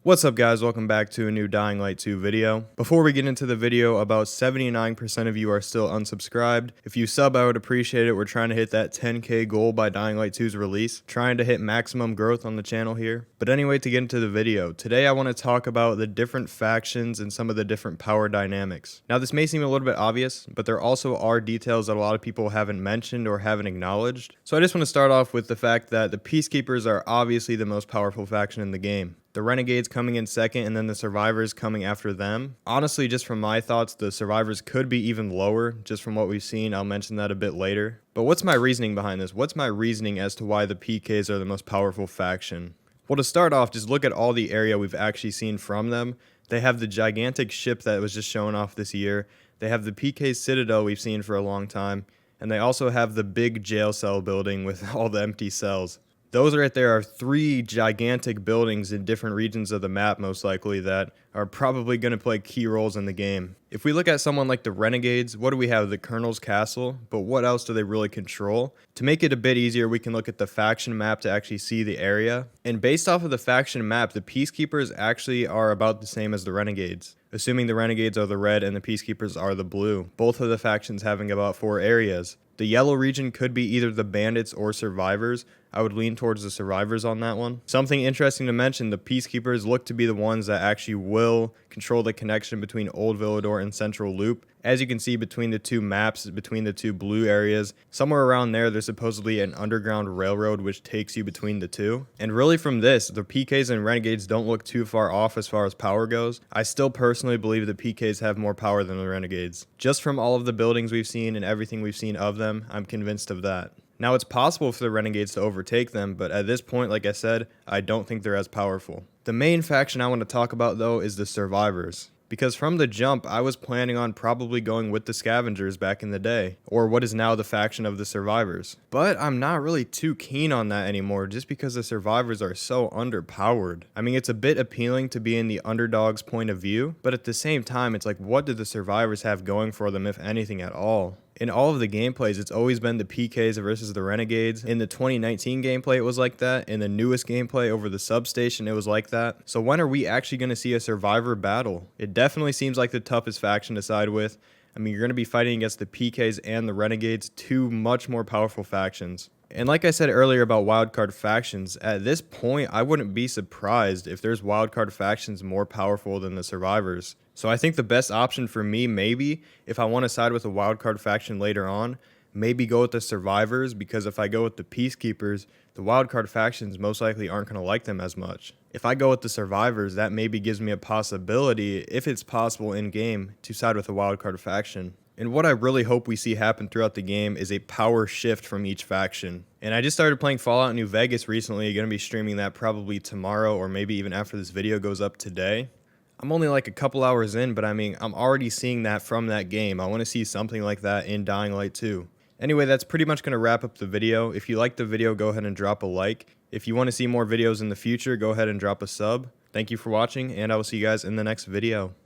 What's up guys, welcome back to a new Dying Light 2 video. Before we get into the video, about 79% of you are still unsubscribed. If you sub, I would appreciate it. We're trying to hit that 10k goal by Dying Light 2's release. Trying to hit maximum growth on the channel here. But anyway, to get into the video, today I want to talk about the different factions and some of the different power dynamics. Now this may seem a little bit obvious, but there also are details that a lot of people haven't mentioned or haven't acknowledged. So I just want to start off with the fact that the Peacekeepers are obviously the most powerful faction in the game. The Renegades coming in second and then the Survivors coming after them. Honestly, just from my thoughts, the Survivors could be even lower just from what we've seen. I'll mention that a bit later. But what's my reasoning behind this? What's my reasoning as to why the PKs are the most powerful faction? Well, to start off, just look at all the area we've actually seen from them. They have the gigantic ship that was just shown off this year. They have the PK Citadel we've seen for a long time. And they also have the big jail cell building with all the empty cells. Those right there are three gigantic buildings in different regions of the map, most likely, that are probably going to play key roles in the game. If we look at someone like the Renegades, what do we have? The Colonel's Castle, but what else do they really control? To make it a bit easier, we can look at the faction map to actually see the area. And based off of the faction map, the Peacekeepers actually are about the same as the Renegades. Assuming the Renegades are the red and the Peacekeepers are the blue. Both of the factions having about 4 areas. The yellow region could be either the Bandits or Survivors. I would lean towards the Survivors on that one. Something interesting to mention, the Peacekeepers look to be the ones that actually will control the connection between Old Villador and Central Loop. As you can see between the two maps, between the two blue areas, somewhere around there, there's supposedly an underground railroad which takes you between the two. And really from this, the PKs and Renegades don't look too far off as far as power goes. I still personally believe the PKs have more power than the Renegades. Just from all of the buildings we've seen and everything we've seen of them, I'm convinced of that. Now it's possible for the Renegades to overtake them, but at this point, like I said, I don't think they're as powerful. The main faction I want to talk about though is the Survivors. Because from the jump, I was planning on probably going with the Scavengers back in the day, or what is now the faction of the Survivors. But I'm not really too keen on that anymore just because the Survivors are so underpowered. I mean, it's a bit appealing to be in the underdog's point of view, but at the same time, it's like, what do the Survivors have going for them, if anything at all? In all of the gameplays, it's always been the PKs versus the Renegades. In the 2019 gameplay, it was like that. In the newest gameplay over the substation, it was like that. So when are we actually going to see a Survivor battle? It definitely seems like the toughest faction to side with. I mean, you're going to be fighting against the PKs and the Renegades, two much more powerful factions. And like I said earlier about wildcard factions, at this point, I wouldn't be surprised if there's wildcard factions more powerful than the Survivors. So I think the best option for me, maybe, if I want to side with a wildcard faction later on, maybe go with the Survivors, because if I go with the Peacekeepers, the wildcard factions most likely aren't going to like them as much. If I go with the Survivors, that maybe gives me a possibility, if it's possible in-game, to side with a wildcard faction. And what I really hope we see happen throughout the game is a power shift from each faction. And I just started playing Fallout New Vegas recently. I'm going to be streaming that probably tomorrow or maybe even after this video goes up today. I'm only like a couple hours in, but I mean, I'm already seeing that from that game. I want to see something like that in Dying Light 2. Anyway, that's pretty much going to wrap up the video. If you liked the video, go ahead and drop a like. If you want to see more videos in the future, go ahead and drop a sub. Thank you for watching, and I will see you guys in the next video.